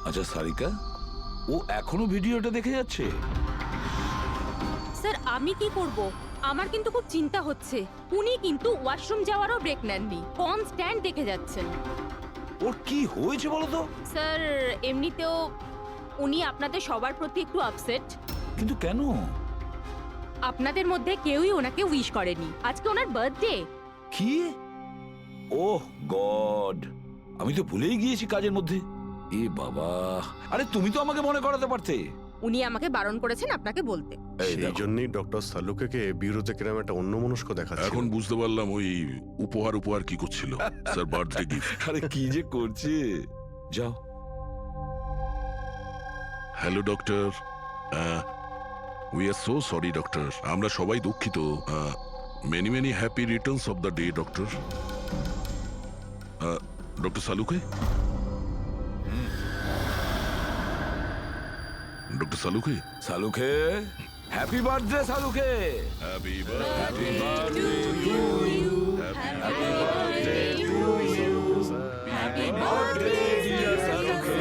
আচ্ছা সারিকা, ও এখনো ভিডিওটা দেখে যাচ্ছে? স্যার আমি কি করব? আমার কিন্তু খুব চিন্তা হচ্ছে। উনি কিন্তু ওয়াশরুম যাওয়ারও ব্রেক নেননি, কনস্ট্যান্ট দেখে যাচ্ছেন। ওর কি হয়েছে বলো তো? স্যার এমনিতেও উনি আপনাদের সবার প্রতি একটু আপসেট। কিন্তু কেন? আপনাদের মধ্যে কেউই ওনাকে উইশ করেনি। আজকে ওনার বার্থডে। কি? ওহ গড, আমি তো ভুলেই গিয়েছি কাজের মধ্যে। এ বাবা, আরে তুমি তো আমাকে মনে করাতে পারতে। উনি আমাকে বারণ করেছেন আপনাকে বলতে। এই সেই দেখো। জন্যই ডক্টর সালুকে বিউরোতে কিরম একটা অন্যমনস্ক দেখাচ্ছে। এখন বুঝতে পারলাম ওই উপহার কি করছিল। Sir birthday gift. আরে কি যে করছে। যাও। Hello doctor, we are so sorry doctor, আমরা সবাই দুঃখিত। Many many happy returns of the day doctor. Doctor সালুকে, ডক্টর সালুকে, সালুকে, হ্যাপি বার্থডে সালুকে। Happy happy birthday to you, happy birthday to you, happy birthday dear সালুকে,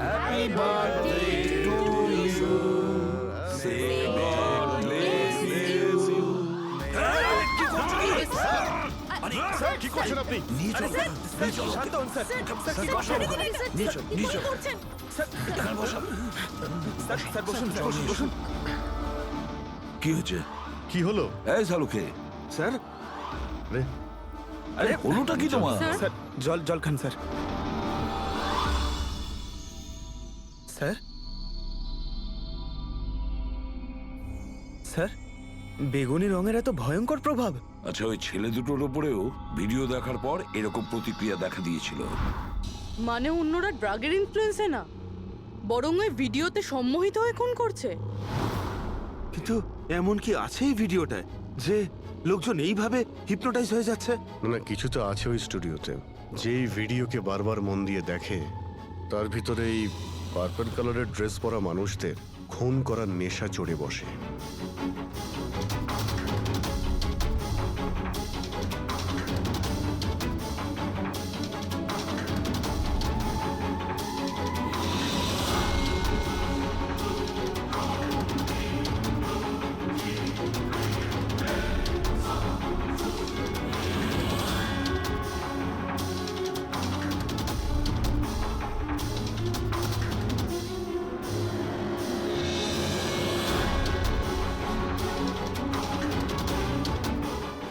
happy birthday to you, say God bless you. কি করছো কি? Sir কি করছেন আপনি? নিয়ে চলো, নিয়ে চলো। শান্ত হন স্যার। নিয়ে চলো, নিয়ে চলো। এখানে বসো। স্যার বসুন বসুন বসুন। কি হয়েছে? কি হলো এই সালুকে, স্যার? আরে আরে হলোটা কি তোমার? স্যার জল খান স্যার। স্যার? স্যার, বেগুনি রঙের এত ভয়ঙ্কর প্রভাব? আচ্ছা, ওই ছেলে দুটোর ওপরেও ভিডিও দেখার পর এরকম প্রতিক্রিয়া দেখা দিয়েছিল। মানে অন্যরা ড্রাগের ইনফ্লুয়েন্সে না, বরং ওই ভিডিওতে সম্মোহিত হয়ে খুন করছে। কিন্তু এমন কি আছে এই ভিডিওটায় যে লোকজন এইভাবে হিপনোটাইজ হয়ে যাচ্ছে? না না, কিছু তো আছে ওই স্টুডিওতে। যেই ভিডিওকে বারবার মন দিয়ে দেখে তার ভিতরে এই পার্পল কালারের ড্রেস পরা মানুষদের খুন করার নেশা চড়ে বসে।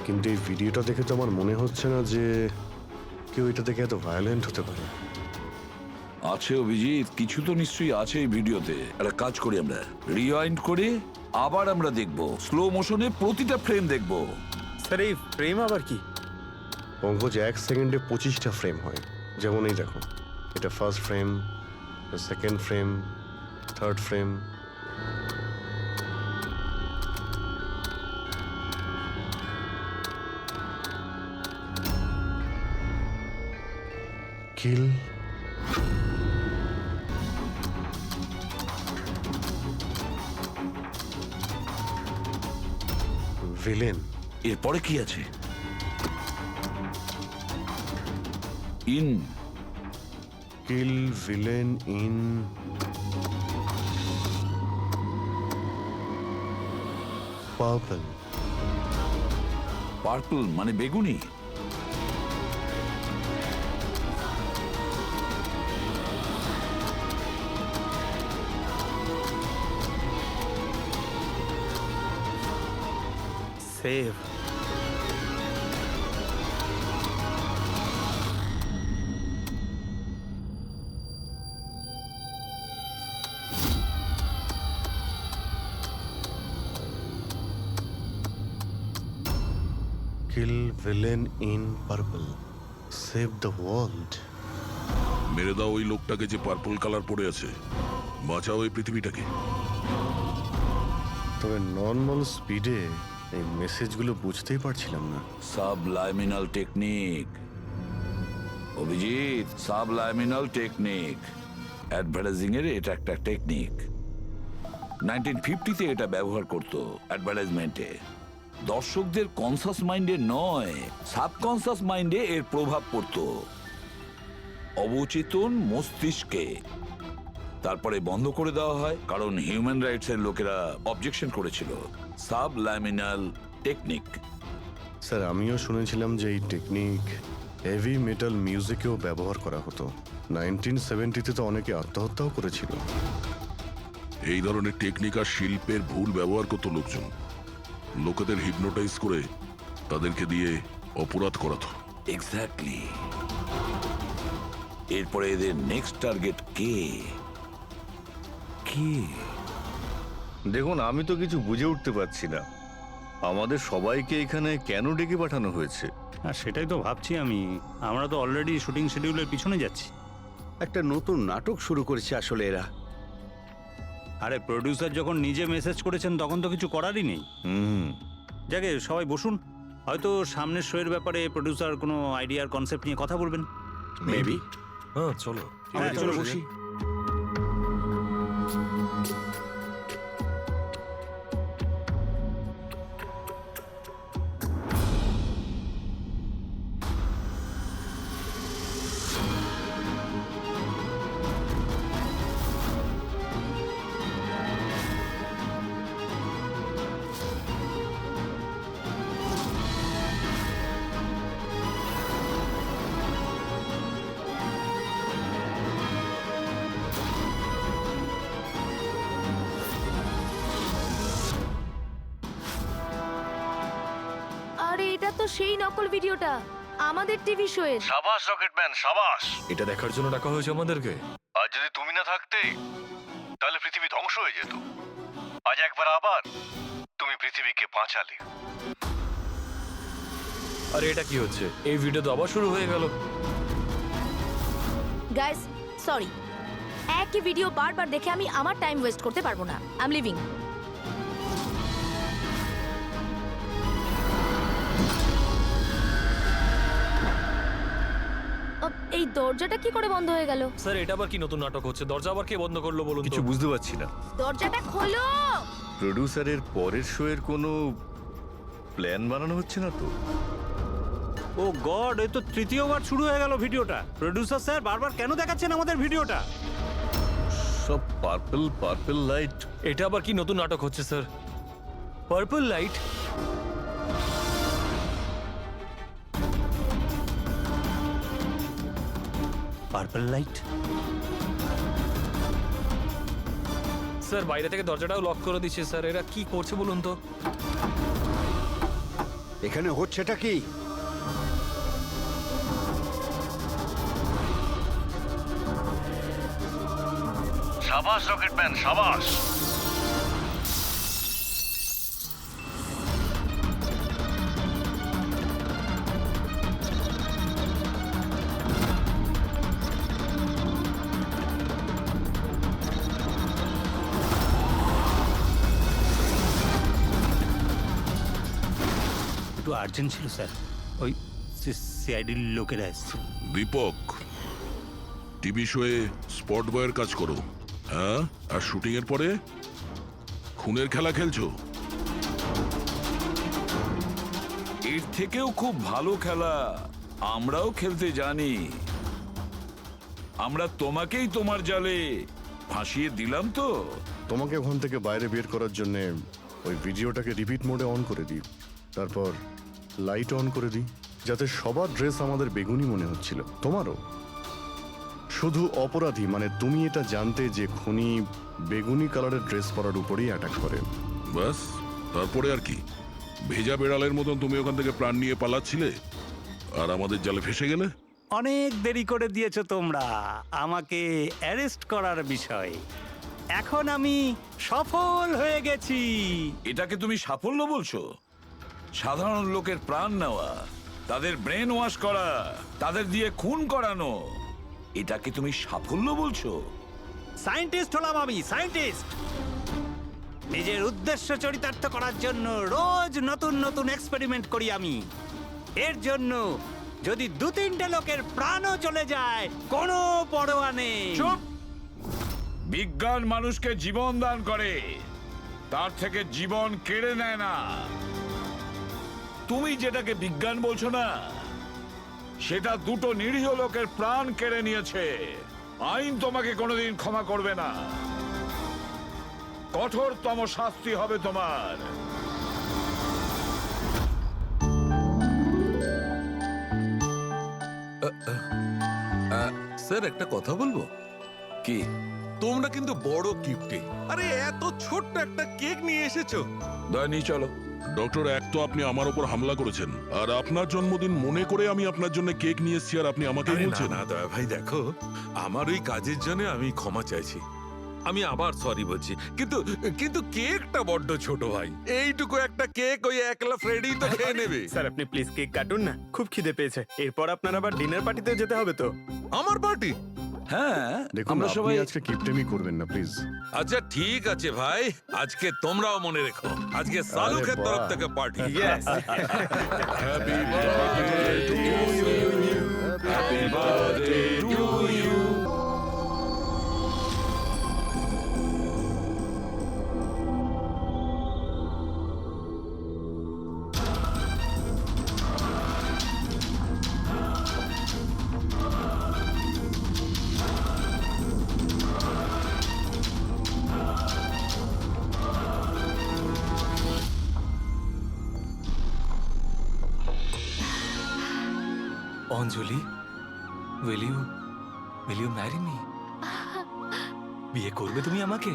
কিন্তু এই ভিডিওটা দেখে তো আমার মনে হচ্ছে না যে কেউ এটা দেখে এত ভায়োলেন্ট হতে পারে। আছে অভিজিৎ, কিছু তো নিশ্চয়ই আছে এই ভিডিওতে। একটা কাজ করি, আমরা রিওয়াইন্ড করে আবার আমরা দেখব, স্লো মোশনে প্রতিটা ফ্রেম দেখব। স্যার এই ফ্রেম আবার কি? পঙ্কজ, 1 সেকেন্ডে 25টা ফ্রেম হয়। যেমন এই দেখো, এটা first frame, second frame, third frame. Kill, villain, এরপরে কি আছে? In, kill, villain, in, purple. Purple মানে বেগুনি। Save. Kill, villain, in, purple, save the world. মেরে দাও ওই লোকটাকে যে পার্পল কালার পরে আছে, বাঁচাও এই পৃথিবীটাকে। তবে নর্মাল স্পিডে এই মেসেজগুলো বুঝতেই পারছিলাম না। সাবলাইমিনাল টেকনিক অভিজিৎ, সাবলাইমিনাল টেকনিক। অ্যাডভার্টাইজিং এর এটা একটা টেকনিক। 1950-তে এটা ব্যবহার করত অ্যাডভার্টাইজমেন্টে। দর্শকদের কনসাস মাইন্ডে নয়, সাবকনসাস মাইন্ডে এর প্রভাব পড়তো। অবচেতন মস্তিষ্কে। তারপরে বন্ধ করে দেওয়া হয় কারণ হিউম্যান রাইটস এর লোকেরা অবজেকশন করেছিল। সাবলামিনাল টেকনিক। স্যার আমিও শুনেছিলাম যে এই টেকনিক হেভি মেটাল মিউজিকেও ব্যবহার করা হতো। 1970-তে তো অনেকে আত্মহত্যাও করেছিল। এই ধরনের টেকনিক আর শিল্পের ভুল ব্যবহার করতো লোকজন। লোকেদের হিপনোটাইজ করে তাদেরকে দিয়ে অপরাধ করাতো। এক্স্যাক্টলি। এরপরে এদের নেক্সট টার্গেট কে? কে? দেখুন, আমি তো কিছু বুঝে উঠতে পারছি না। আমাদের সবাইকে এখানে কেন ডেকে পাঠানো হয়েছে? হ্যাঁ, সেটাই তো ভাবছি আমি। আমরা তো অলরেডি শুটিং শিডিউলের পিছনে যাচ্ছি। একটা নতুন নাটক শুরু করেছে আসলে এরা। আরে প্রডিউসার যখন নিজে মেসেজ করেছেন তখন তো কিছু করারই নেই। যাকে সবাই বসুন, হয়তো সামনের শোয়ের ব্যাপারে প্রডিউসার কোনো আইডিয়ার কনসেপ্ট নিয়ে কথা বলবেন। মেবি। হ্যাঁ চলো। হ্যাঁ, চলো বসি। আরে এটা তো সেই নকল ভিডিওটা আমাদের টিভি শোয়ের। সাবাস রকেটম্যান, সাবাস। এটা দেখার জন্য ডাকা হয়েছে আমাদেরকে। আজ যদি তুমি না থাকতে তাহলে পৃথিবী ধ্বংস হয়ে যেত। আজ একবার আবার তুমি পৃথিবীকে বাঁচালে। আরে এটা কি হচ্ছে? এই ভিডিও তো আবার শুরু হয়ে গেল। গাইস সরি, একই ভিডিও বারবার দেখে আমি আমার টাইম ওয়েস্ট করতে পারবো না। I am living. এই দরজাটা কি করে বন্ধ হয়ে গেল? স্যার এটা আবার কি নতুন নাটক হচ্ছে? দরজা আবার কে বন্ধ করলো বলুন তো? কিছু বুঝতে পারছি না। দরজাটা খোলো। প্রডিউসারের পরের শো এর কোনো প্ল্যান বানানো হচ্ছে না তো? ও গড, এই তো তৃতীয়বার শুরু হয়ে গেল ভিডিওটা। প্রডিউসার স্যার বারবার কেন দেখাচ্ছেন আমাদের ভিডিওটা? সব পার্পল পার্পল লাইট। এটা আবার কি নতুন নাটক হচ্ছে sir? Purple light? Purple light? Sir বাইরে থেকে দরজাটাও লক করে দিচ্ছে স্যার। এরা কি করছে বলুন তো? এখানে হচ্ছেটা কি? সাবাস রকেটম্যান, সাবাস। একটু আর্জেন্ট ছিল স্যার, ওই সিআইডির লোকেরা এসছে। দীপক, টিভি শোয়ে স্পট বয়ের কাজ করো, হ্যাঁ? আর শুটিং এর পরে খুনের খেলা খেলছো। এর থেকেও খুব ভালো খেলা আমরাও খেলতে জানি। আমরা তোমাকেই তোমার জালে ফাঁসিয়ে দিলাম তো। তোমাকে ওখান থেকে বাইরে বের করার জন্য ওই ভিডিওটাকে রিপিট মোডে অন করে দিই, তারপর লাইট অন করে দিই, যাতে সবার ড্রেস আমাদের বেগুনি মনে হচ্ছিল, তোমারও। শুধু অপরাধী মানে তুমি এটা জানতে যে খুনি বেগুনি কালারের ড্রেস পরার উপরেই অ্যাটাক করে। বাস, তারপরে আর কি? ভেজা বেড়ালের মতন তুমি ওখান থেকে প্রাণ নিয়ে পালাচ্ছিলে আর আমাদের জালে ফেসে গেলে। অনেক দেরি করে দিয়েছো তোমরা আমাকে অ্যারেস্ট করার বিষয়ে। এখন আমি সফল হয়ে গেছি। এটাকে তুমি সাফল্য বলছো? সাধারণ লোকের প্রাণ নেওয়া, তাদের ব্রেন ওয়াশ করা, তাদের দিয়ে খুন করানো, এটাকে তুমি সাফল্য বলছো? সায়েন্টিস্ট হলাম আমি, সায়েন্টিস্ট। নিজের উদ্দেশ্য চরিতার্থ করার জন্য রোজ নতুন নতুন এক্সপেরিমেন্ট করি আমি। এর জন্য যদি 2-3টে লোকের প্রাণও চলে যায় কোনো পরোয়া নেই। চুপ! বিজ্ঞান মানুষকে জীবন দান করে, তার থেকে জীবন কেড়ে নেয় না। তুমি যেটাকে বিজ্ঞান বলছো না, সেটা দুটো নিরীহ লোকের প্রাণ কেড়ে নিয়েছে। আইন তোমাকে কোনোদিন ক্ষমা করবে না। কঠোরতম শাস্তি হবে তোমার। স্যার একটা কথা বলবো কি? তোমরা কিন্তু বড় কিপ্টে। আরে এত ছোট্ট একটা কেক নিয়ে এসেছো। দয়া নিয়ে চলো। ডক্টর, এক তো আপনি আমার উপর হামলা করেছেন, আর আপনার জন্মদিন মনে করে আমি আপনার জন্য কেক নিয়ে এসেছি, আর আপনি আমাকে আরে না বলছেন। না দয়া ভাই, দেখো আমার ওই কাজের জন্য আমি ক্ষমা চাইছি। আমি আবার সরি বলছি, কিন্তু কিন্তু কেকটা বড্ড ছোট ভাই। এইটুকু একটা কেক ওই একলা ফ্রেডি তো খেয়ে নেবে। স্যার আপনি প্লিজ কেক কাটুন না, খুব খিদে পেয়েছে। এরপর আপনার আবার ডিনার পার্টিতে যেতে হবে তো। আমার পার্টি? হ্যাঁ, দেখুন আমরা আপনি সবাই আজকে কিপটেমি করবেন না প্লিজ। আচ্ছা ঠিক আছে ভাই, আজকে তোমরাও মনে রেখো, আজকে সালুকের বাহ। তরফ থেকে party. Happy birthday to you, happy birthday to you. Anjali, will you marry me? বিয়ে করবে তুমি আমাকে?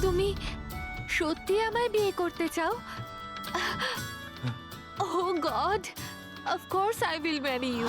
তুমি সত্যি আমায় বিয়ে করতে চাও? Oh God, of course I will marry you.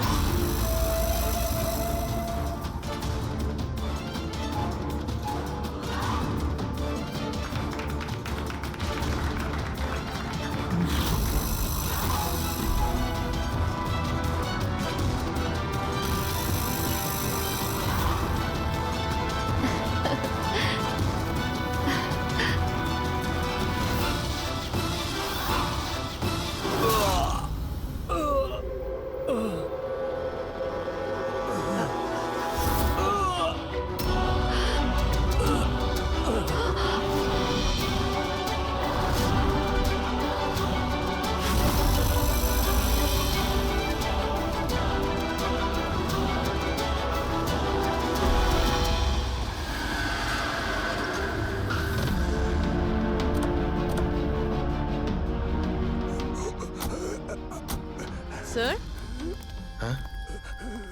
Sir,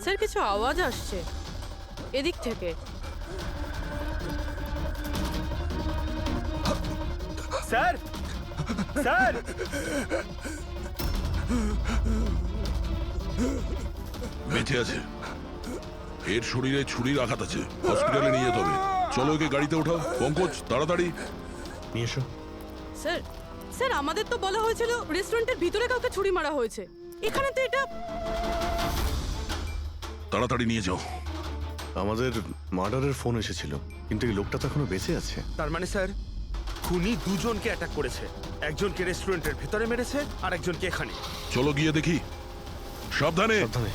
sir কিছু আওয়াজ আসছে এদিক থেকে। স্যার, স্যার বেঁচে আছে, এর শরীরে ছুরির আঘাত আছে, হসপিটালে নিয়ে যেতে হবে। চলো ওকে গাড়িতে ওঠাও। পঙ্কজ তাড়াতাড়ি নিয়ে এসো। স্যার, স্যার আমাদের তো বলা হয়েছিল রেস্টুরেন্টের ভিতরে কাউকে ছুরি মারা হয়েছে, এখানে তো এটা। তাড়াতাড়ি নিয়ে যাও। আমাদের মার্ডারের ফোন এসেছিল, কিন্তু এই লোকটা তো এখনো বেঁচে আছে। তার মানে স্যার খুনি দুজনকে অ্যাটাক করেছে, একজনকে রেস্টুরেন্টের ভেতরে মেরেছে আর একজনকে এখানে। চলো গিয়ে দেখি। সাবধানে। সাবধানে।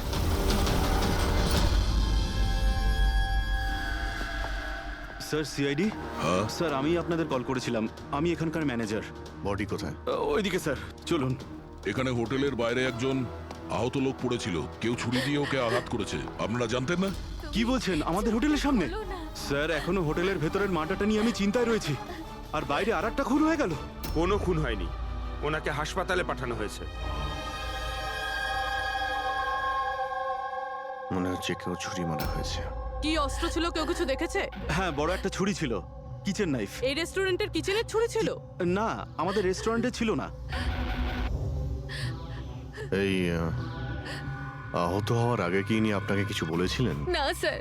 স্যার সিআইডি, হ্যাঁ? স্যার আমি আপনাদের কল করেছিলাম। আমি এখানকার ম্যানেজার। বডি কোথায়? ওইদিকে স্যার, চলুন। এখানে হোটেলের বাইরে একজন আহত লোক পড়েছিল, কেউ ছুরি দিয়ে ওকে আঘাত করেছে। আপনারা জানতেন না? কি বলছেন, আমাদের হোটেলের সামনে? বলো না। স্যার এখনো হোটেলের ভেতরের মাটাটা নিয়ে আমি চিন্তায় রয়েছি। আর বাইরে আর একটা খুন হয়ে গেল। কোনো খুন হয়নি, ওনাকে হাসপাতালে পাঠানো হয়েছে। মনে হচ্ছে কেউ ছুরি মারা হয়েছে। কি অস্ত্র ছিল, কেউ কিছু দেখেছে? হ্যাঁ, বড় একটা ছুরি ছিল, কিচেন নাইফ। এই রেস্টুরেন্টের কিচেনের ছুরি ছিল? না, আমাদের রেস্টুরেন্টে ছিল না। এই আহত হওয়ার আগে কি ইনি আপনাকে কিছু বলেছিলেন? না স্যার,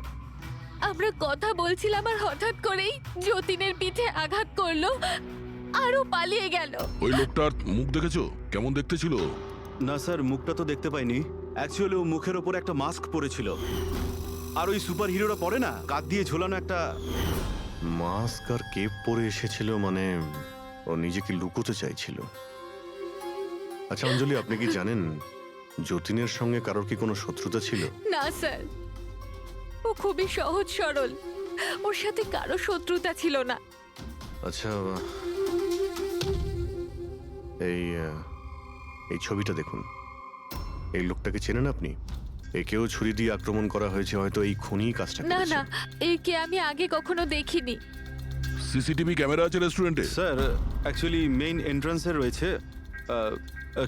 আমরা কথা বলছিলাম আর হঠাৎ করেই যতীনের পিঠে আঘাত করলো আরও পালিয়ে গেল। ওই লোকটার মুখ দেখেছো? কেমন দেখতে ছিল? না স্যার, মুখটা তো দেখতে পাইনি। অ্যাকচুয়ালি ও মুখের ওপর একটা মাস্ক পরেছিল। আর ওই সুপার হিরোরা পরে না, কাঁধ দিয়ে ঝোলানো একটা। মাস্ক আর কেপ পরে এসেছিল, মানে ও নিজেকে লুকোতে চাইছিল। আচ্ছা অঞ্জলি, আপনি কি জানেন যতীনের সঙ্গে কারোর কি কোনো শত্রুতা ছিল? না স্যার, ও খুবই সহজ সরল, ওর সাথে কারো শত্রুতা ছিল না। আচ্ছা, এই ছবিটা দেখুন। এই লোকটাকে চেনেন আপনি? একেও ছুরি দিয়ে আক্রমণ করা হয়েছে, হয়তো এই খুনি কাজটা না করেছে। না, একে আমি আগে কখনো দেখিনি। সিসিটিভি ক্যামেরা আছে রেস্টুরেন্টে? স্যার অ্যাকচুয়ালি মেইন এন্ট্রান্সে রয়েছে,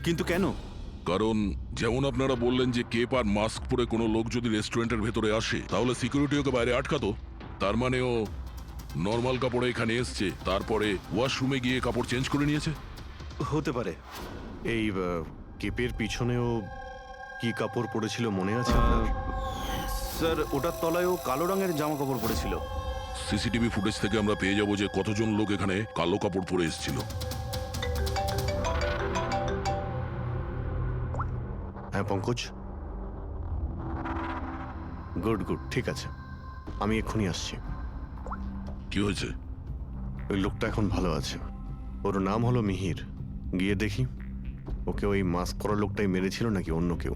কিন্তু কেন? কারণ যেমন আপনারা বললেন যে কেপ আর মাস্ক পরে কোনো লোক যদি রেস্টুরেন্টের ভেতরে আসে তাহলে সিকিউরিটি ওকে বাইরে আটকাতো। তার মানে ও নর্মাল কাপড়ে এখানে এসছে, তারপরে ওয়াশরুমে গিয়ে কাপড় চেঞ্জ করে নিয়েছে। হতে পারে। এই কেপের পিছনেও কি কাপড় পরেছিল মনে আছে আপনার? স্যার ওটার তলায় ও কালো রঙের জামা কাপড় পরেছিল। সিসিটিভি ফুটেজ থেকে আমরা পেয়ে যাব যে কতজন লোক এখানে কালো কাপড় পরে এসেছিল। হ্যাঁ পঙ্কজ, গুড গুড, ঠিক আছে, আমি এক্ষুনি আসছি। কি হয়েছে? ওই লোকটা এখন ভালো আছে, ওর নাম হলো মিহির। গিয়ে দেখি ওকে ওই মাস্ক পরা লোকটাই মেরেছিল নাকি অন্য কেউ।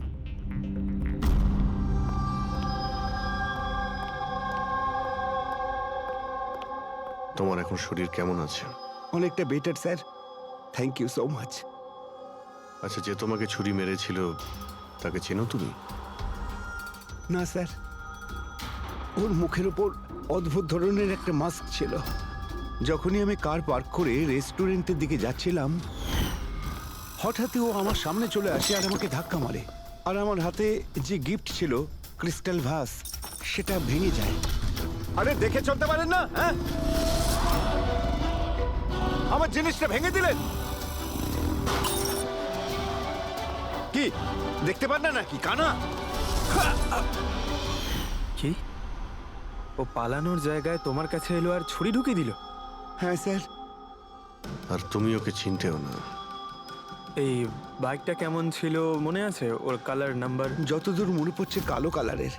তোমার এখন শরীর কেমন আছে? অনেকটা better sir, thank you so much. আচ্ছা, যে তোমাকে ছুরি মেরেছিল তাকে চেনো তুমি? না স্যার, ওর মুখের ওপর অদ্ভুত ধরনের একটা মাস্ক ছিল। যখনই আমি কার পার্ক করে রেস্টুরেন্টের দিকে যাচ্ছিলাম, হঠাৎই ও আমার সামনে চলে আসে আর আমাকে ধাক্কা মারে, আর আমার হাতে যে গিফট ছিল ক্রিস্টাল ভাস, সেটা ভেঙে যায়। আরে দেখে চলতে পারেন না, হ্যাঁ? আমার জিনিসটা ভেঙে দিলেন। কি দেখতে পান না নাকি কানা? কি? ও পালানোর জায়গায় তোমার কাছে এলো আর ছুরি ঢুকিয়ে দিল? হ্যাঁ স্যার। আর তুমি ওকে চিনতেও না। এই বাইকটা কেমন ছিল মনে আছে? ওর কালার, নাম্বার? যতদূর মনে পড়ছে কালো কালারের,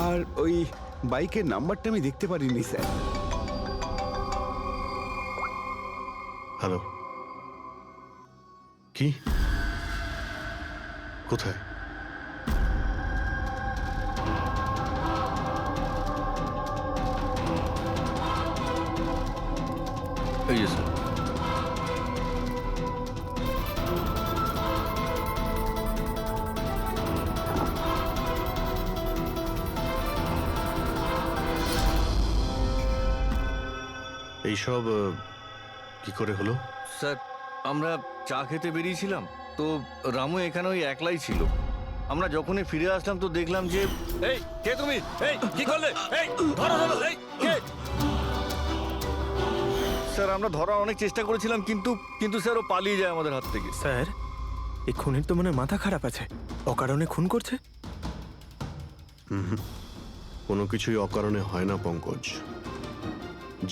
আর ওই বাইকের নাম্বারটা আমি দেখতে পারিনি স্যার। হ্যালো, কি? কোথায়? এই যে স্যার। এইসব কি করে হলো? স্যার, আমরা চা খেতে বেরিয়েছিলাম, তো রামু এখানে ওই একলাই ছিল। আমরা যখনই ফিরে আসলাম তো দেখলাম যে... এই কে তুমি? এই কি করলে? এই ধরো ধরো, এই কে? স্যার, আমরা ধরার অনেক চেষ্টা করেছিলাম, কিন্তু স্যার ও পালিয়ে যায় আমাদের হাত থেকে। স্যার, এই খুনের তো মনে হয় মাথা খারাপ আছে, অকারণে খুন করছে। কোনো কিছুই অকারণে হয় না পঙ্কজ।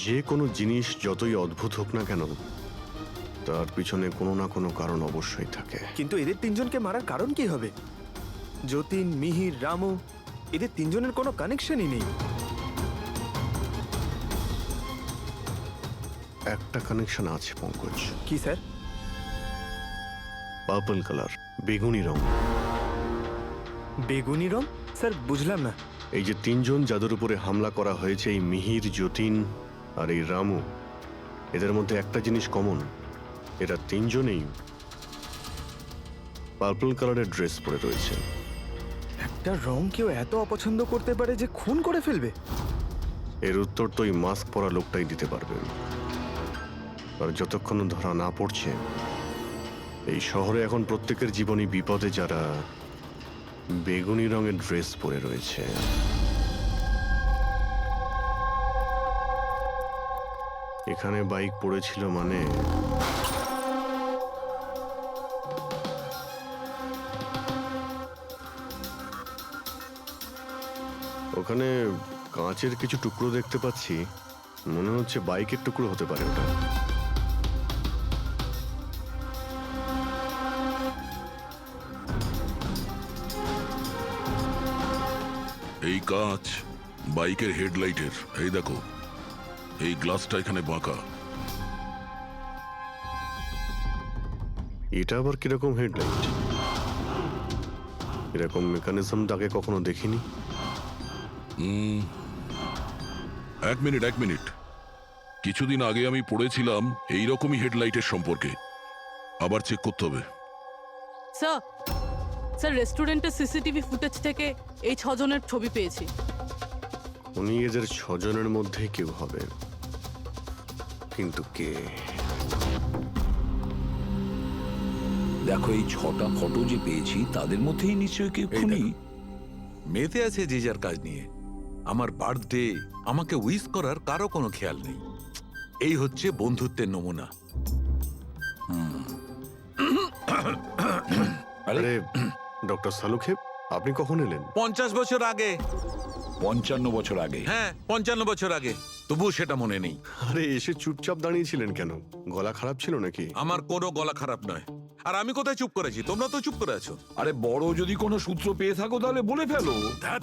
যে কোনো জিনিস যতই অদ্ভুত হোক না কেন, তার পিছনে কোনো না কোনো কারণ অবশ্যই থাকে। কিন্তু এদের তিনজনকে মারার কারণ কি হবে? যতীন, মিহির, রামু, এদের তিনজনের কোনো কানেকশনই নেই। একটা কানেকশন আছে পঙ্কজ। কি স্যার? পার্পল কালার, বেগুনি রং। বেগুনি রং? স্যার বুঝলাম না। এই যে তিনজন যাদের উপরে হামলা করা হয়েছে, এই মিহির, যতীন আর এই রামু, এদের মধ্যে একটা জিনিস কমন, এরা তিনজনেই পার্পল কালারের ড্রেস পরে রয়েছে। একটা রং কেউ এত অপছন্দ করতে পারে যে খুন করে ফেলবে? এর উত্তর তো এই মাস্ক পরা লোকটাই দিতে পারবে। আর যতক্ষণ ধরা না পড়ছে, এই শহরে এখন প্রত্যেকের জীবনই বিপদে যারা বেগুনি রঙের ড্রেস পরে রয়েছে। এখানে বাইক পড়েছিল মানে ওখানে কাঁচের কিছু টুকরো দেখতে পাচ্ছি, মনে হচ্ছে বাইকের টুকরো হতে পারে ওটা। এই কাঁচ বাইকের হেডলাইটের। এই দেখো, এই গ্লাসটা এখানে বাঁকা। এটা আবার কিরকম হেডলাইট? এরকম মেকানিজম আগে কখনো দেখিনি। এক মিনিট। কিছুদিন আগে আমি পড়েছিলাম এইরকমই হেডলাইটের সম্পর্কে। আবার চেক করতে হবে। স্যার স্যার রেস্টুরেন্টের সিসিটিভি ফুটেজ থেকে এই 6 জনের ছবি পেয়েছি। উনি এদের 6 জনের মধ্যে কেউ হবে, কিন্তু কে? দেখো এই 6টা ফটো যে পেয়েছি তাদের মধ্যেই নিশ্চয়ই কেউ এই খুনি। দেখো, মেতে আছে যে যার কাজ নিয়ে। আমার বার্থডে, আমাকে উইশ করার কারো কোনো খেয়াল নেই। এই হচ্ছে বন্ধুত্বের নমুনা। আরে ডক্টর সালুখে, আপনি কখন এলেন? 50 বছর আগে। 55 বছর আগে। হ্যাঁ, 55 বছর আগে। তবুও সেটা মনে নেই। আরে এসে চুপচাপ দাঁড়িয়েছিলেন কেন? গলা খারাপ ছিল নাকি? আমার কোনো গলা খারাপ নয়। আর আমি কোথায় চুপ করেছি? তোমরা তো চুপ করে আছো। আরে বড় যদি কোনো সূত্র পেয়ে থাকো তাহলে বলে ফেলো। ধ্যাৎ,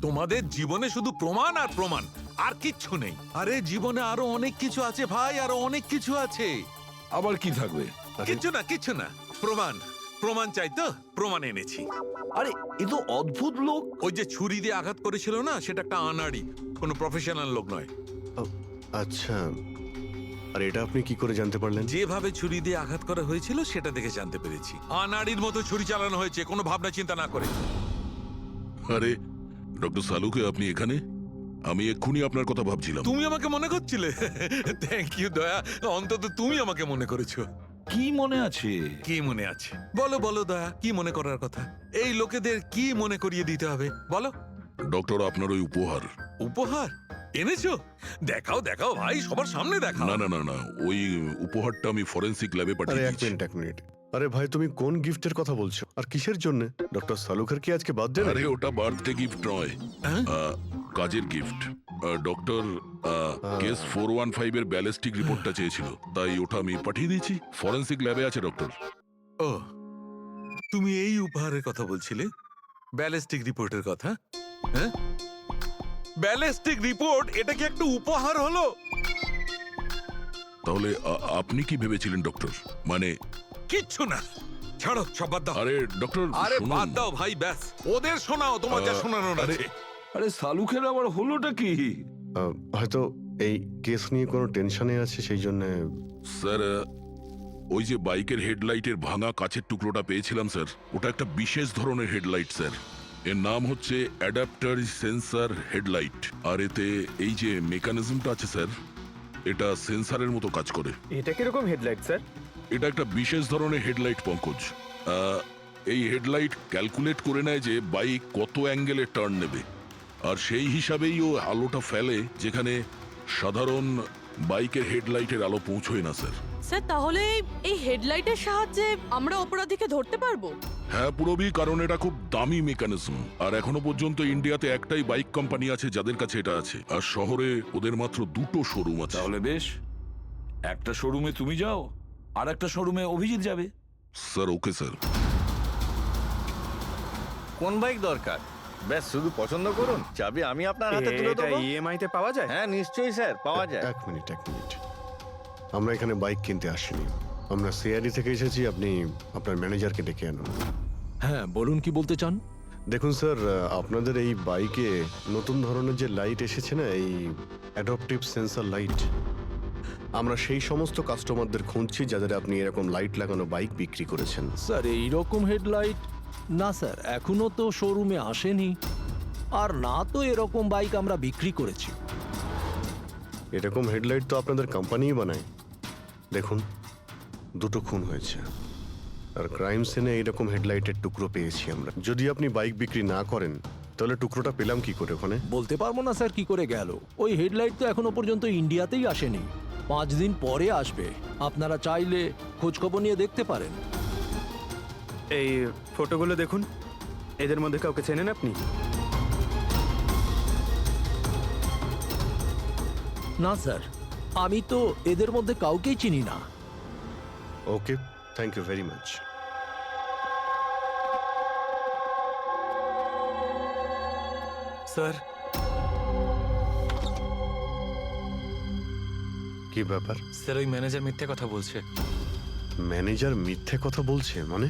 তোমাদের জীবনে শুধু প্রমাণ আর প্রমাণ, আর কিচ্ছু নেই। আরে জীবনে আরো অনেক কিছু আছে ভাই, আরো অনেক কিছু আছে। আবার কি থাকবে? কিচ্ছু না, কিচ্ছু না। প্রমাণ, প্রমাণ চাই তো, প্রমাণ এনেছি। আরে এ তো অদ্ভুত লোক। ওই যে ছুরি দিয়ে আঘাত করেছিল না, সেটা একটা আনাড়ি, কোনো প্রফেশনাল লোক নয়। আচ্ছা, আর এটা আপনি কি করে জানতে পারলেন? যেভাবে ছুরি দিয়ে আঘাত করা হয়েছিল সেটা দেখে জানতে পেরেছি। আনাড়ির মতো ছুরি চালানো হয়েছে, কোনো ভাবনা চিন্তা না করে। আরে ডক্টর সালুকে, আপনি এখানে? আমি এক্ষুনি আপনার কথা ভাবছিলাম। তুমি আমাকে মনে করছিলে? থ্যাংক ইউ দয়া, অন্তত তুমি আমাকে মনে করেছো। কি মনে আছে? কি মনে আছে? বলো বলো দয়া, কি মনে করার কথা? এই লোকেদের কি মনে করিয়ে দিতে হবে বলো। ডক্টর, আপনার ওই উপহার। উপহার এনেছো? দেখাও দেখাও ভাই, সবার সামনে দেখাও। না না না না, ওই উপহারটা আমি ফরেনসিক ল্যাবে আরে পাঠিয়ে এক দিয়েছি। মিনিট, এক মিনিট। আরে ভাই, তুমি কোন গিফটের কথা বলছো আর কিসের জন্য? ডক্টর সালুখের কি আজকে বার্থডে? আরে ওটা বার্থডে গিফট নয়, হ্যাঁ? কাজের গিফট। ডক্টর কেস 415 এর ব্যালিস্টিক রিপোর্টটা চেয়েছিল, তাই ওটা আমি পাঠিয়ে দিয়েছি। ফরেনসিক ল্যাবে আছে ডক্টর। ও, তুমি এই উপহারের কথা বলছিলে? ব্যালিস্টিক রিপোর্টের কথা? হ্যাঁ, ব্যালিস্টিক রিপোর্ট, এটা কি একটা উপহার হলো? তাহলে আপনি কি ভেবেছিলেন ডক্টর? মানে কিচ্ছু না, ছাড়ো, সব বাদ দাও। আরে ডক্টর, আরে শুনুন। বাদ দাও ভাই, ব্যাস ওদের শোনাও, তোমার যা শোনানোর আরে, আছে। আরে সালুখের আবার হলোটা কি? হয়তো এই কেস নিয়ে কোনো টেনশনে আছে, সেই জন্য। স্যার, ওই যে বাইকের হেডলাইটের ভাঙা কাচের টুকরোটা পেয়েছিলাম স্যার, ওটা একটা বিশেষ ধরনের হেডলাইট স্যার। এর নাম হচ্ছে অ্যাডাপ্টার সেন্সর হেডলাইট। আর এতে এই যে মেকানিজমটা আছে স্যার, এটা সেন্সরের মতো কাজ করে। এটা কিরকম হেডলাইট স্যার? এটা একটা বিশেষ ধরনের হেডলাইট পঙ্কজ। এই হেডলাইট ক্যালকুলেট করে নেয় যে বাইক কত অ্যাঙ্গেলে টার্ন নেবে, আর সেই হিসাবেই ও আলোটা ফেলে যেখানে সাধারণ বাইকের হেডলাইটের আলো পৌঁছয় না স্যার। স্যার তাহলে এই হেডলাইটের সাহায্যে আমরা অপরাধীকে ধরতে পারবো? হ্যাঁ পুরোবি, কারণ এটা খুব দামি মেকানিজম। আর এখনো পর্যন্ত ইন্ডিয়াতে একটাই বাইক কোম্পানি আছে যাদের কাছে এটা আছে, আর শহরে ওদের মাত্র 2টো শোরুম আছে। তাহলে বেশ, একটা শোরুমে তুমি যাও আর একটা শোরুমে অভিজিৎ যাবে। Sir okay sir. কোন বাইক দরকার? ব্যাস শুধু পছন্দ করুন, চাবি আমি আপনার হাতে তুলে দেবো। ইএমআই তে পাওয়া যায়? হ্যাঁ নিশ্চয়ই স্যার, পাওয়া যায়। এক মিনিট, এক মিনিট। আমরা এখানে বাইক কিনতে আসিনি, আমরা সিআরডি থেকে এসেছি। আপনি আপনার ম্যানেজারকে ডেকে আনুন। হ্যাঁ বলুন, কি বলতে চান? দেখুন স্যার, আপনাদের এই বাইকে নতুন ধরনের যে লাইট এসেছে না, এই অ্যাডাপটিভ সেন্সর লাইট, আমরা সেই সমস্ত কাস্টমারদের খুঁজছি যাদের আপনি এরকম লাইট লাগানো বাইক বিক্রি করেছেন। স্যার এইরকম হেডলাইট না স্যার, এখনো তো শোরুমে আসেনি, আর না তো এরকম বাইক আমরা বিক্রি করেছি। এরকম হেডলাইট তো আপনাদের কোম্পানিই বানায়। দেখুন, 2টো খুন হয়েছে, আর ক্রাইম সিনে এইরকম হেডলাইটের টুকরো পেয়েছি আমরা। যদি আপনি বাইক বিক্রি না করেন তাহলে টুকরোটা পেলাম কি করে ওখানে? বলতে পারবো না স্যার কি করে গেল। ওই হেডলাইট তো এখনো পর্যন্ত ইন্ডিয়াতেই আসেনি, 5 দিন পরে আসবে। আপনারা চাইলে খোঁজ খবর নিয়ে দেখতে পারেন। এই ফটোগুলো দেখুন, এদের মধ্যে কাউকে চেনেন আপনি? না স্যার, আমি তো এদের মধ্যে কাউকেই চিনি না। Okay, thank you very much. Sir, কি ব্যাপার? স্যার ওই ম্যানেজার মিথ্যে কথা বলছে। ম্যানেজার মিথ্যে কথা বলছে মানে?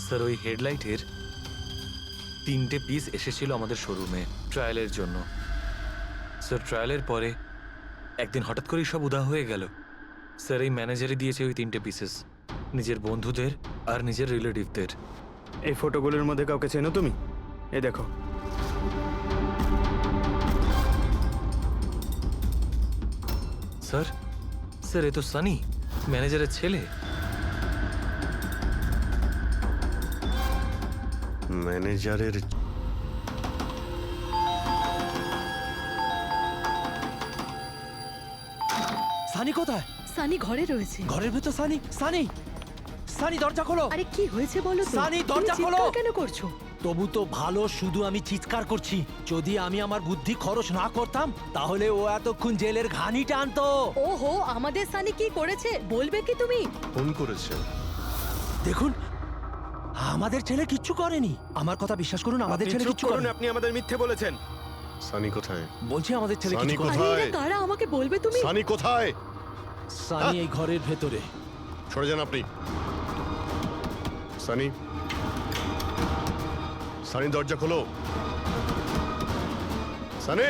স্যার ওই হেডলাইটের 3টে পিস এসেছিল আমাদের শোরুমে ট্রায়ালের জন্য। স্যার ট্রায়ালের পরে একদিন হঠাৎ করেই সব উদা হয়ে গেল। স্যার এই ম্যানেজারই দিয়েছে ওই 3টে পিসেস, নিজের বন্ধুদের আর নিজের রিলেটিভদের। এই ফটোগুলোর মধ্যে কাউকে চেনো তুমি? এই দেখো। স্যার, স্যার এ তো সানি, ম্যানেজারের ছেলে। ম্যানেজারের সানি কোথায়? সানি ঘরে রয়েছে। ঘরের ভেতর সানি? সানি, সানি দরজা খোলো। আরে কি হয়েছে বলো তো? সানি, তুমি দরজা খোলো। চিৎকার কেন করছো? তবু তো ভালো, শুধু আমি চিৎকার করছি। যদি আমি আমার বুদ্ধি খরচ না করতাম তাহলে ও এতক্ষণ জেলের ঘানি টানতো। ওহো, আমাদের সানি কি করেছে বলবে কি তুমি? ফোন করেছে। দেখুন, আমাদের ছেলে কিচ্ছু করেনি। আমার কথা বিশ্বাস করুন, আমাদের ছেলে কিচ্ছু করেনি। আপনি আমাদের মিথ্যে বলেছেন। সানি কোথায়? বলছি আমাদের ছেলে সানি কিছু করেনি। আরে কোথায়? এরা কারা আমাকে বলবে তুমি? সানি কোথায়? সানি এই ঘরের ভেতরে। সরে যান আপনি। সানি, সানি দরজা খোলো। সানি,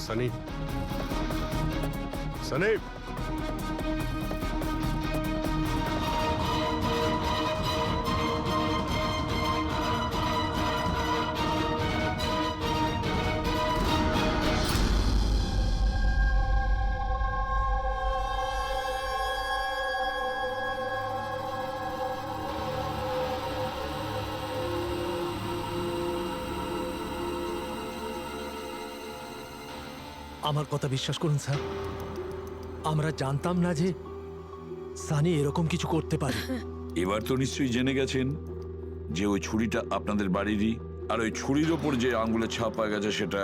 সানি, সানি। আমার কথা বিশ্বাস করুন স্যার, আমরা জানতাম না যে সানি এরকম কিছু করতে পারে। এবার তো নিশ্চয়ই জেনে গেছেন যে ওই ছুরিটা আপনাদের বাড়িরই, আর ওই ছুরির ওপর যে আঙ্গুলের ছাপ পাওয়া গেছে সেটা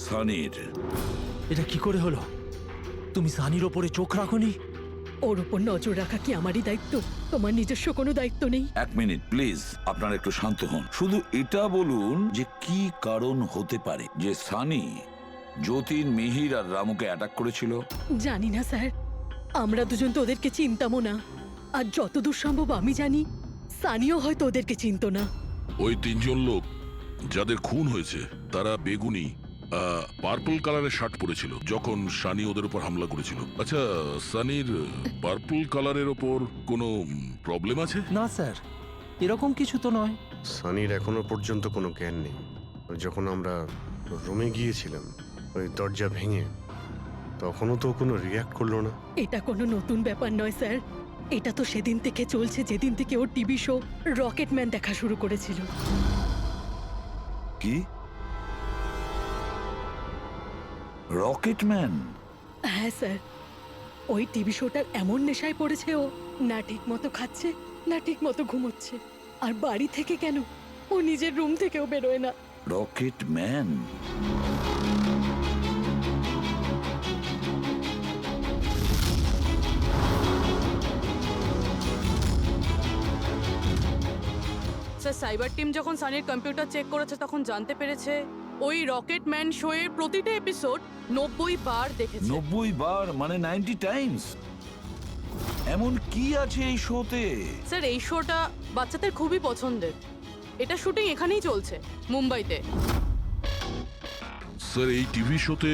সানির। এটা কি করে হলো? তুমি সানির ওপরে চোখ রাখোনি? ওর উপর নজর রাখা কি আমারই দায়িত্ব? তোমার নিজস্ব কোনো দায়িত্ব নেই? এক মিনিট প্লিজ, আপনারা একটু শান্ত হন। শুধু এটা বলুন যে কি কারণ হতে পারে যে সানি যতীন, মিহির আর রামুকে অ্যাটাক করেছিল। জানি না স্যার, আমরা দুজন তো ওদেরকে চিনতামও না। আর যতদূর সম্ভব আমি জানি সানিও হয়তো ওদেরকে চিনতো না। ওই 3জন লোক যাদের খুন হয়েছে তারা বেগুনি পার্পল কালারের শার্ট পরেছিল যখন সানি ওদের উপর হামলা করেছিল। আচ্ছা, সানির পার্পল কালারের ওপর কোনো প্রবলেম আছে? না স্যার, এরকম কিছু তো নয়। সানির এখনো পর্যন্ত কোনো জ্ঞান নেই। যখন আমরা রুমে গিয়েছিলাম ওই দরজা ভেঙে, তখনও তো কোনো রিয়াক্ট করলো না। এটা কোনো নতুন ব্যাপার নয় স্যার, এটা তো সেদিন থেকে চলছে যেদিন থেকে ওর টিভি শো রকেটম্যান দেখা শুরু করেছিল। কি? রকেটম্যান? হ্যাঁ স্যার, ওই টিভি শোটার এমন নেশায় পড়েছে ও, না ঠিক মতো খাচ্ছে না ঠিক মতো ঘুমোচ্ছে। আর বাড়ি থেকে কেন, ও নিজের রুম থেকেও বেরোয় না। রকেটম্যান? স্যার, সাইবার টিম যখন সানির কম্পিউটার চেক করেছে তখন জানতে পেরেছে ওই রকেটম্যান শো এর প্রতিটা এপিসোড 90 বার দেখেছে। 90 বার মানে 90 টাইমস? এমন কি আছে এই শোতে? স্যার, এই শোটা বাচ্চাদের খুবই পছন্দের। এটা শুটিং এখানেই চলছে, মুম্বাইতে। স্যার, এই টিভি শোতে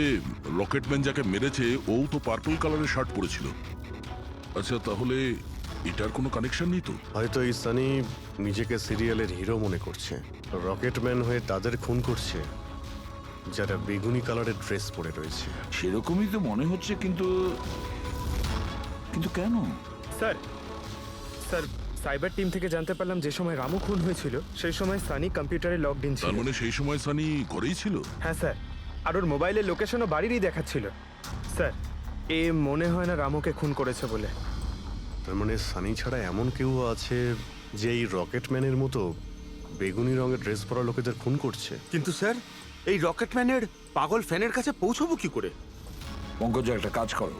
রকেটম্যান যাকে মেরেছে ও তো পার্পল কালারের শার্ট পরেছিল। আচ্ছা, তাহলে এটার কোনো কানেকশন নেই তো? হয়তো এই সানি নিজেকে সিরিয়ালের হিরো মনে করছে, রকেটম্যান হয়ে তাদের খুন করছে যারা বেগুনি কালারের ড্রেস পরে রয়েছে। সেরকমই তো মনে হচ্ছে, কিন্তু কিন্তু কেন? স্যার, সাইবার টিম থেকে জানতে পারলাম যে সময় রামু খুন হয়েছিল সেই সময় সানি কম্পিউটারে লগড ইন ছিল। তার মানে সেই সময় সানি ঘরেই ছিল? হ্যাঁ স্যার, আর ওর মোবাইলের লোকেশনও বাড়িরই দেখাচ্ছিল। স্যার, এ মনে হয় না রামুকে খুন করেছে বলে। তার মানে সানি ছাড়া এমন কেউ আছে যে এই রকেটম্যানের মতো বেগুনি রঙের ড্রেস পরা লোকেদের খুন করছে। কিন্তু স্যার, এই রকেটম্যানের পাগল ফ্যানের কাছে পৌঁছবো কি করে? পঙ্কজ, একটা কাজ করো,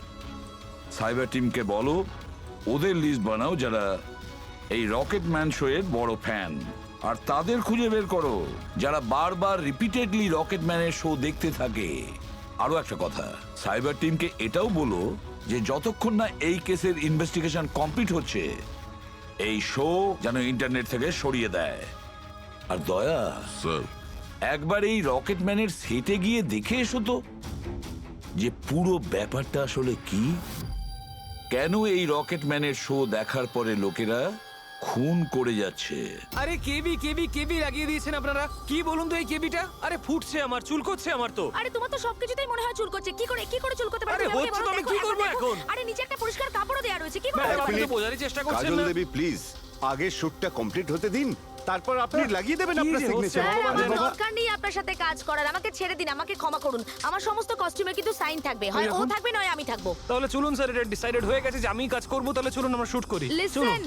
সাইবার টিমকে বলো ওদের লিস্ট বানাও যারা এই রকেটম্যান শো এর বড় ফ্যান, আর তাদের খুঁজে বের করো যারা বারবার রিপিটেডলি রকেটম্যানের শো দেখতে থাকে। আরো একটা কথা, সাইবার টিমকে এটাও বলো যে যতক্ষণ না এই কেসের ইনভেস্টিগেশন কমপ্লিট হচ্ছে এই শো যেন ইন্টারনেট থেকে সরিয়ে দেয়। আর দয়া, স্যার একবার এই রকেটম্যানের সেটে গিয়ে দেখে এসো তো যে পুরো ব্যাপারটা আসলে কি। কেন এই রকেটম্যানের শো দেখার পরে লোকেরা খুন করে যাচ্ছে। আরে কেবি কেবি কেবি লাগিয়ে দিয়েছেন আপনারা। কি বলুন তো এই কেবিটা? আরে ফুটছে আমার, চুলকোচ্ছে আমার তো। আরে তোমার তো সবকিছুতেই মনে হয় চুল করছে। কি করে চুল করতে পারে? আরে তুমি আমাকে হচ্ছে তো, বলো, আমি দেখো, কি করবো দেখো। এখন? আরে নিচে একটা পরিষ্কার কাপড়ও দেয়া রয়েছে। কি করে? এক আপনি তো মিনিট। বোঝারই চেষ্টা করছেন কাজল না। দেবী প্লিজ আগে শুটটা কমপ্লিট হতে দিন, তারপর আপনি লাগিয়ে দেবেন কি আপনার যে হচ্ছে? সিগনেচার। স্যার, আমার বাবা। দরকার নেই আপনার সাথে কাজ করার। আমাকে ছেড়ে দিন, আমাকে ক্ষমা করুন। আমার সমস্ত কস্টিউমে কিন্তু সাইন থাকবে। হয় ও থাকবে নয় আমি থাকবো। তাহলে চলুন স্যার, এটা ডিসাইডেড হয়ে গেছে যে আমিই কাজ করবো। তাহলে চলুন আমরা শুট করি। চলুন। লিসেন,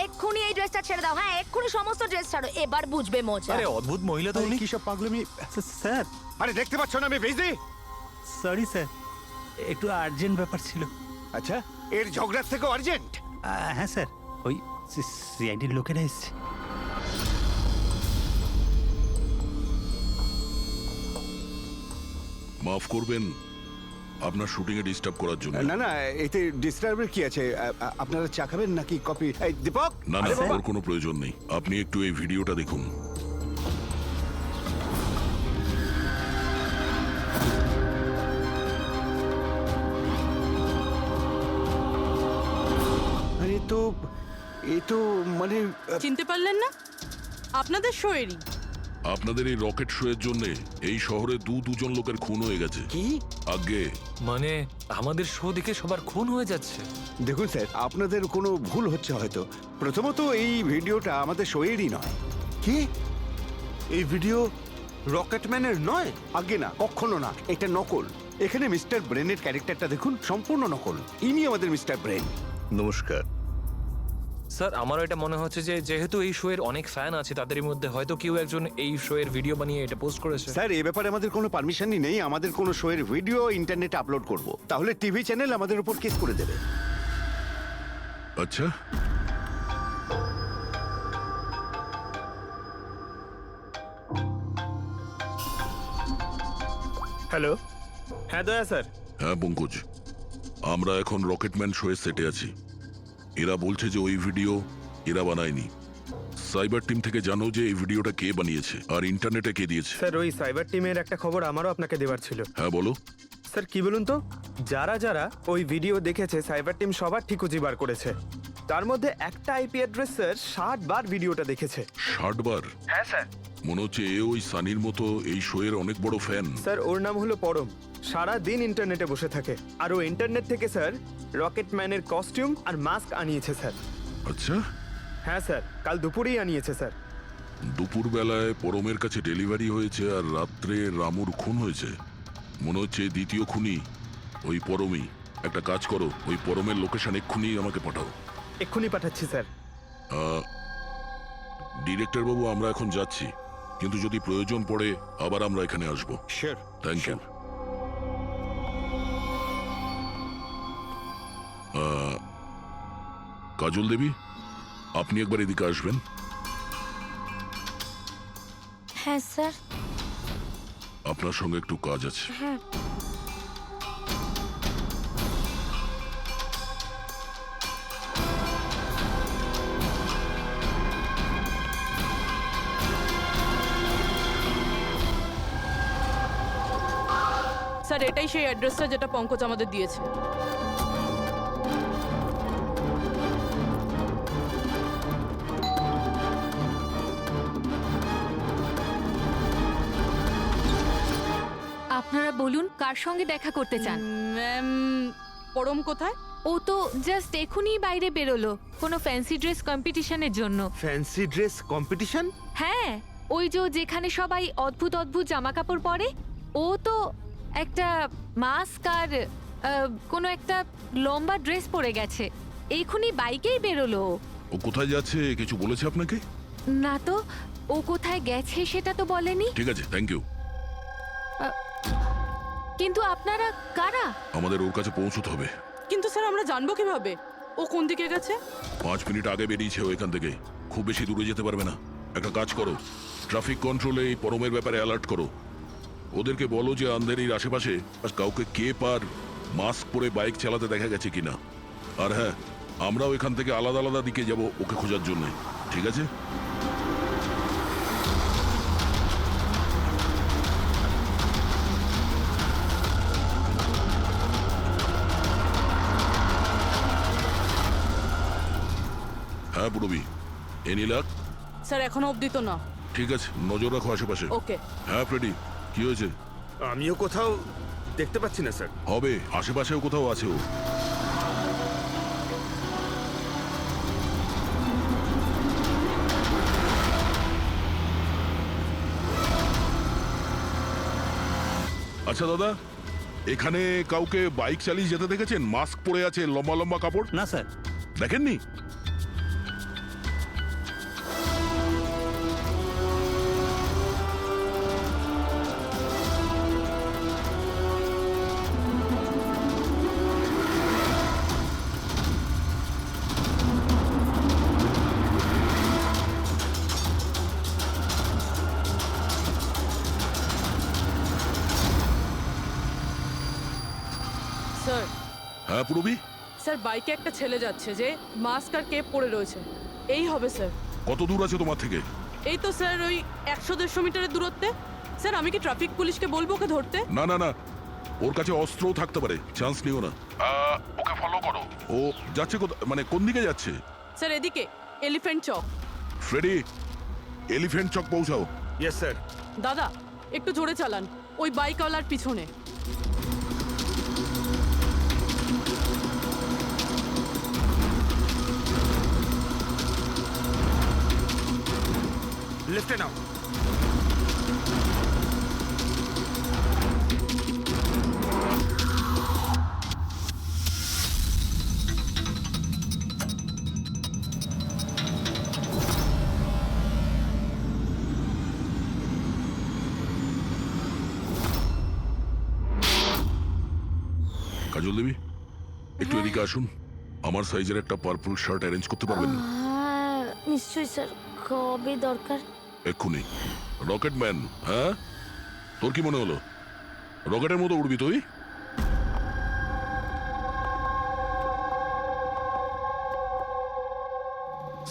এক্ষুনি এই ড্রেসটা ছেড়ে দাও। হ্যাঁ, এক্ষুনি সমস্ত ড্রেস ছাড়ো। এবার বুঝবে মজা। আরে অদ্ভুত মহিলা তো উনি। কি সব পাগলামি স্যার, আরে দেখতে পাচ্ছ না আমি বিজি। সরি স্যার, একটু আর্জেন্ট ব্যাপার ছিল। আচ্ছা এর ঝগড়ার থেকে আর্জেন্ট? হ্যাঁ স্যার, ওই সিআইডির লোকেরা এসছে। মাফ করবেন আপনার শুটিং এ ডিস্টার্ব করার জন্য। না না, এতে ডিস্টার্বের কি আছে? আপনারা চা খাবেন নাকি কফি? এই দীপক, না না, আরে বাবা। ওর কোনো প্রয়োজন নেই। আপনি একটু এই ভিডিওটা দেখুন। আরে তো এ তো মানে চিনতে পারলেন না? আপনাদের শোয়েরই। আপনাদের এই রকেট শো এর জন্য এই শহরে দুজন লোকের খুন হয়ে গেছে। কি? আগে মানে আমাদের শো দেখে সবার খুন হয়ে যাচ্ছে। দেখুন স্যার, আপনাদের কোনো ভুল হচ্ছে হয়তো। প্রথমত এই ভিডিওটা আমাদের শোয়েরই নয়। কি? এই ভিডিও রকেটম্যানের নয়? আগে না, কখনো না, এটা নকল। এখানে মিস্টার ব্রেনের ক্যারেক্টারটা দেখুন, সম্পূর্ণ নকল। ইনি আমাদের মিস্টার ব্রেন। নমস্কার। স্যার, আমারও এটা মনে হচ্ছে যে যেহেতু এই শো এর অনেক ফ্যান আছে, তাদের মধ্যে হয়তো কেউ একজন এই শো এর ভিডিও বানিয়ে এটা পোস্ট করেছে। স্যার, এ ব্যাপারে আমাদের কোনো পারমিশনই নেই। আমাদের কোনো শোয়ের ভিডিও ইন্টারনেটে আপলোড করব, তাহলে টিভি চ্যানেল আমাদের উপর কেস করে দেবে। আচ্ছা, হ্যালো, হ্যাঁ দয়া স্যার। হ্যাঁ পঙ্কজ, আমরা এখন রকেটম্যান শো এর সেটে আছি। এরা বলছে যে ওই ভিডিও এরা বানায়নি। সাইবার টিম থেকে জানো যে এই ভিডিওটা কে বানিয়েছে আর ইন্টারনেটে কে দিয়েছে। স্যার, ওই সাইবার টিমের একটা খবর আমারও আপনাকে দেওয়ার ছিল। হ্যাঁ বলো। স্যার, কি বলুন তো, যারা যারা ওই ভিডিও দেখেছে সাইবার টিম সবার ঠিক খুঁজে বার করেছে। তার মধ্যে একটা আইপি অ্যাড্রেস স্যার 60 বার ভিডিওটা দেখেছে। 60 বার? হ্যাঁ স্যার। মনে হচ্ছে এ ওই সানির মতো এই শো এর অনেক বড় ফ্যান। স্যার, ওর নাম হলো পরম। সারা দিন ইন্টারনেটে বসে থাকে। আর ও ইন্টারনেট থেকে স্যার রকেটম্যানের কস্টিউম আর মাস্ক আনিয়েছে স্যার। আচ্ছা, হ্যাঁ স্যার, কাল দুপুরেই আনিয়েছে স্যার। দুপুর বেলায় পরমের কাছে ডেলিভারি হয়েছে আর রাত্রে রামুর খুন হয়েছে। মনে হচ্ছে দ্বিতীয় খুনি ওই পরমই। একটা কাজ করো, ওই পরমের লোকেশন এক্ষুনি আমাকে পাঠাও। এক্ষুনি পাঠাচ্ছি স্যার। ডিরেক্টর বাবু, আমরা এখন যাচ্ছি, কিন্তু যদি প্রয়োজন পড়ে আবার আমরা এখানে আসবো। Sure. Thank you. Kajal Devi, আপনি একবার এদিকে আসবেন। হ্যাঁ স্যার। আপনার সঙ্গে একটু কাজ আছে। হ্যাঁ। স্যার, এটাই সেই অ্যাড্রেসটা যেটা পঙ্কজ আমাদের দিয়েছে। আপনারা বলুন কার সঙ্গে দেখা করতে চান? ম্যাম, পরম কোথায়? ও তো জাস্ট এখনই বাইরে বেরোলো কোনো ফ্যান্সি ড্রেস কম্পিটিশনের জন্য। Fancy dress competition? হ্যাঁ, ওই যে যেখানে সবাই অদ্ভুত অদ্ভুত জামা কাপড় পরে, ও তো একটা মাস্ক আর কোনো একটা লম্বা ড্রেস পরে গেছে। এখনই বাইকেই বেরোলো। ও কোথায় যাচ্ছে কিছু বলেছে আপনাকে? না তো, ও কোথায় গেছে সেটা তো বলেনি। ঠিক আছে, থ্যাংক ইউ। কিন্তু আপনারা কারা? আমাদের ওর কাছে পৌঁছতে হবে। কিন্তু স্যার, আমরা জানবো কিভাবে ও কোন দিকে গেছে? 5 মিনিট আগে বেরিয়েছে ও এখান থেকে। খুব বেশি দূরে যেতে পারবে না। একটা কাজ করো, ট্রাফিক কন্ট্রোলে এই পরমের ব্যাপারে অ্যালার্ট করো। ওদেরকে বলো যে আন্ধেরির আশেপাশে কাউকে কেপ আর মাস্ক পরে বাইক চালাতে দেখা গেছে কিনা। আর হ্যাঁ, আমরাও এখান থেকে আলাদা আলাদা দিকে যাব ওকে খোঁজার জন্য, ঠিক আছে? হ্যাঁ পুরবি, এনি লাক? স্যার এখনো অবধি তো না। ঠিক আছে, নজর রাখো আশেপাশে। ওকে। হ্যাঁ ফ্রেডি, কি হয়েছে? আমিও কোথাও দেখতে পাচ্ছি না স্যার। হবে, আশেপাশেও কোথাও আছে ও। আচ্ছা দাদা, এখানে কাউকে বাইক চালিয়ে যেতে দেখেছেন? মাস্ক পরে আছে, লম্বা লম্বা কাপড়? না স্যার। দেখেননি? স্যার হ্যাঁ পুরবি, স্যার বাইকে একটা ছেলে যাচ্ছে যে মাস্ক আর কেপ পরে রয়েছে। এই হবে স্যার। কত দূর আছে তোমার থেকে? এই তো স্যার ওই 100-150 মিটারের দূরত্বে। স্যার আমি কি ট্রাফিক পুলিশকে বলবো ওকে ধরতে? না না না, ওর কাছে অস্ত্রও থাকতে পারে, চান্স নিও না। ওকে ফলো করো। ও যাচ্ছে মানে কোন দিকে যাচ্ছে? স্যার এদিকে, elephant chowk. Freddie, elephant chowk পৌঁছাও। Yes sir. দাদা একটু জোরে চালান, ওই বাইকওয়ালার পিছনে। লেফটে নাও। কাজল দেবী, একটু এদিকে আসুন। আমার সাইজের একটা পার্পল শার্ট অ্যারেঞ্জ করতে পারবেন? হ্যাঁ নিশ্চয়ই স্যার, কবে দরকার? এক্ষুনি। রকেটম্যান, হ্যাঁ? তোর কি মনে হলো রকেটের মতো উড়বি তুই?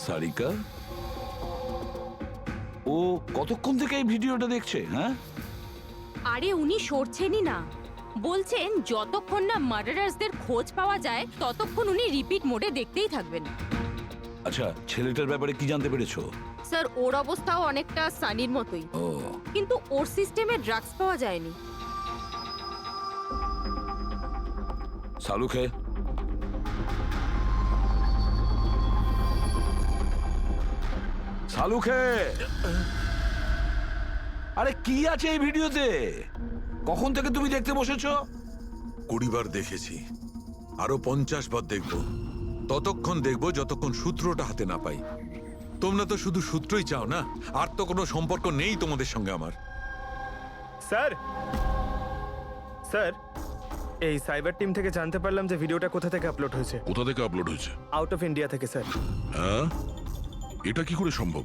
সারিকা, ও কতক্ষণ থেকে এই ভিডিওটা দেখছে? হ্যাঁ, আরে উনি সরছেনই না, বলছেন যতক্ষণ না মার্ডারার্সদের খোঁজ পাওয়া যায় ততক্ষণ উনি রিপিট মোডে দেখতেই থাকবেন। আচ্ছা, ছেলেটার ব্যাপারে কি জানতে পেরেছো? স্যার ওর অবস্থাও অনেকটা সানির মতোই, ও, কিন্তু ওর সিস্টেমে ড্রাগস পাওয়া যায়নি। সালুখে, সালুখে, আরে কি আছে এই ভিডিওতে? কখন থেকে তুমি দেখতে বসেছো? 20 বার দেখেছি, আরো 50 বার দেখবো। ততক্ষণ দেখবো যতক্ষণ সূত্রটা হাতে না পাই। তোমরা তো শুধু সূত্রই চাও না, আর তো কোনো সম্পর্ক নেই তোমাদের সঙ্গে আমার। স্যার, স্যার এই সাইবার টিম থেকে জানতে পারলাম যে ভিডিওটা কোথা থেকে আপলোড হয়েছে। কোথা থেকে আপলোড হয়েছে? আউট অফ ইন্ডিয়া থেকে স্যার। হ্যাঁ, এটা কি করে সম্ভব?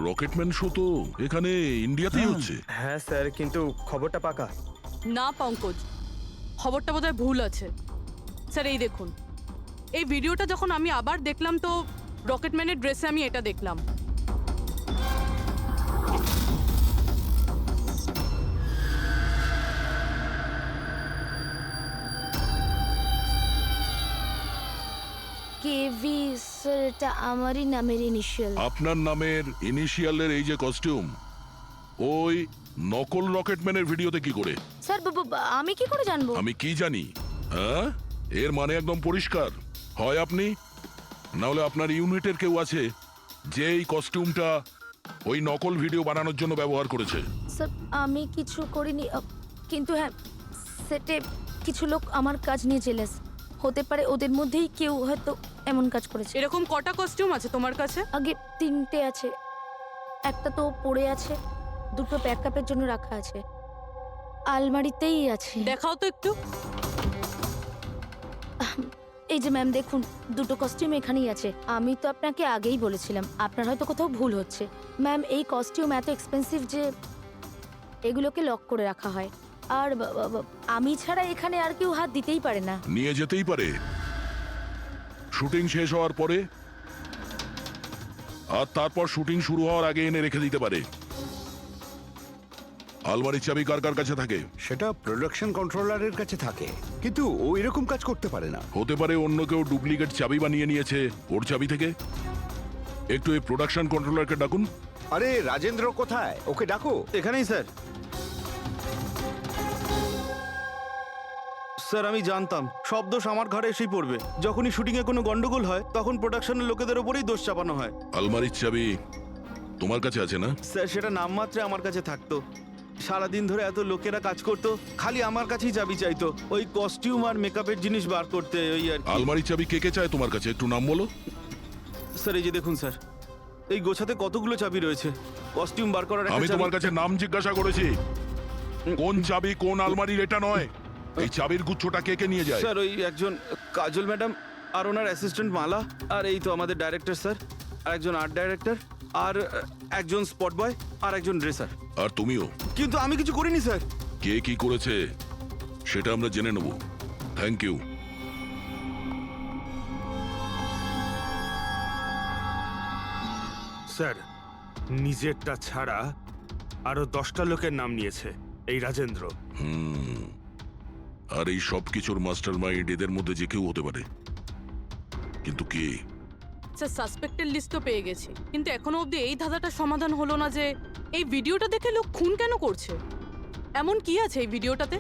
রকেটম্যান শো তো এখানে ইন্ডিয়াতেই হচ্ছে। হ্যাঁ স্যার, কিন্তু খবরটা পাকা না পঙ্কজ, খবরটা বোধহয় ভুল আছে। স্যার এই দেখুন, এই ভিডিওটা যখন আমি আবার দেখলাম তো রকেটম্যানের ড্রেসে আমি এটা দেখলাম। কেভি স্যার, এটা আমারই নামের ইনিশিয়াল। আপনার নামের ইনিশিয়ালের এই যে কস্টিউম, ওই নকল রকেটম্যানের ভিডিওতে কি করে? স্যার আমি কি করে জানবো? আমি কি জানি? হ্যাঁ, এর মানে একদম পরিষ্কার, হয় আপনি না হলে আপনার ইউনিটের কেউ আছে যে এই কস্টিউমটা ওই নকল ভিডিও বানানোর জন্য ব্যবহার করেছে। স্যার আমি কিছু করিনি, কিন্তু হ্যাঁ সেটে কিছু লোক আমার কাজ নিয়ে জেলেস। হতে পারে ওদের মধ্যেই কেউ হয়তো এমন কাজ করেছে। এরকম কটা কস্টিউম আছে তোমার কাছে? আগে 3টে আছে, একটা তো পড়ে আছে, 2টো ব্যাকআপের জন্য রাখা আছে, আলমারিতেই আছে। দেখাও তো একটু। এই যে ম্যাম দেখুন, 2টো কস্টিউম এখানেই আছে। আমি তো আপনাকে আগেই বলেছিলাম, আপনার হয়তো কোথাও ভুল হচ্ছে। ম্যাম এই কস্টিউম এত এক্সপেন্সিভ যে এগুলোকে লক করে রাখা হয়, আর আমি ছাড়া এখানে আর কেউ হাত দিতেই পারে না। নিয়ে যেতেই পারে, শুটিং শেষ হওয়ার পরে আর তারপর শুটিং শুরু হওয়ার আগে এনে রেখে দিতে পারে। আলমারির চাবি কার কার কাছে থাকে? সেটা প্রোডাকশন কন্ট্রোলারের কাছে থাকে, কিন্তু ও এরকম কাজ করতে পারে না। হতে পারে অন্য কেউ ডুপ্লিকেট চাবি বানিয়ে নিয়েছে ওর চাবি থেকে। একটু এই প্রোডাকশন কন্ট্রোলারকে ডাকুন। আরে রাজেন্দ্র কোথায়? ওকে ডাকো। এখানেই স্যার। স্যার আমি জানতাম সব দোষ আমার ঘরে এসেই পড়বে। যখনই শুটিং এ কোনো গন্ডগোল হয় তখন প্রোডাকশনের লোকেদের উপরেই দোষ চাপানো হয়। আলমারির চাবি তোমার কাছে আছে না? স্যার সেটা নামমাত্রে আমার কাছে থাকতো। সারাদিন ধরে এত লোকেরা কাজ করতো, খালি আমার কাছেই চাবি চাইতো ওই কস্টিউম আর মেকআপের জিনিস বার করতে, ওই আর কি। আলমারির চাবি কে কে চায় তোমার কাছে? একটু নাম বলো। স্যার এই যে দেখুন স্যার, এই গোছাতে কতগুলো চাবি রয়েছে। কস্টিউম বার করার একটা আমি চাবি- তোমার কাছে নাম জিজ্ঞাসা করেছি। কোন চাবি কোন আলমারির এটা নয়। এই চাবির গুচ্ছটা কে কে নিয়ে যায়? স্যার ওই একজন কাজল ম্যাডাম আর ওনার অ্যাসিস্ট্যান্ট মালা, আর এই তো আমাদের ডাইরেক্টর স্যার, আর একজন আর্ট ডাইরেক্টর, আর একজন স্পট বয়, আর একজন ড্রেসার। আর তুমিও? কিন্তু আমি কিছু করিনি স্যার। কে কি করেছে সেটা আমরা জেনে নেব। Thank you. স্যার নিজেরটা ছাড়া আরো 10টা লোকের নাম নিয়েছে এই রাজেন্দ্র। আর এই সব কিছুর মাস্টার মাইন্ড এদের মধ্যে যে কেউ হতে পারে, কিন্তু কে? স্যার সাসপেক্টেড লিস্ট তো পেয়ে গেছি, কিন্তু এখনো অবধি এই ধাঁধাটার সমাধান হলো না যে এই ভিডিওটা দেখে লোক খুন কেন করছে। এমন কি আছে এই ভিডিওটাতে?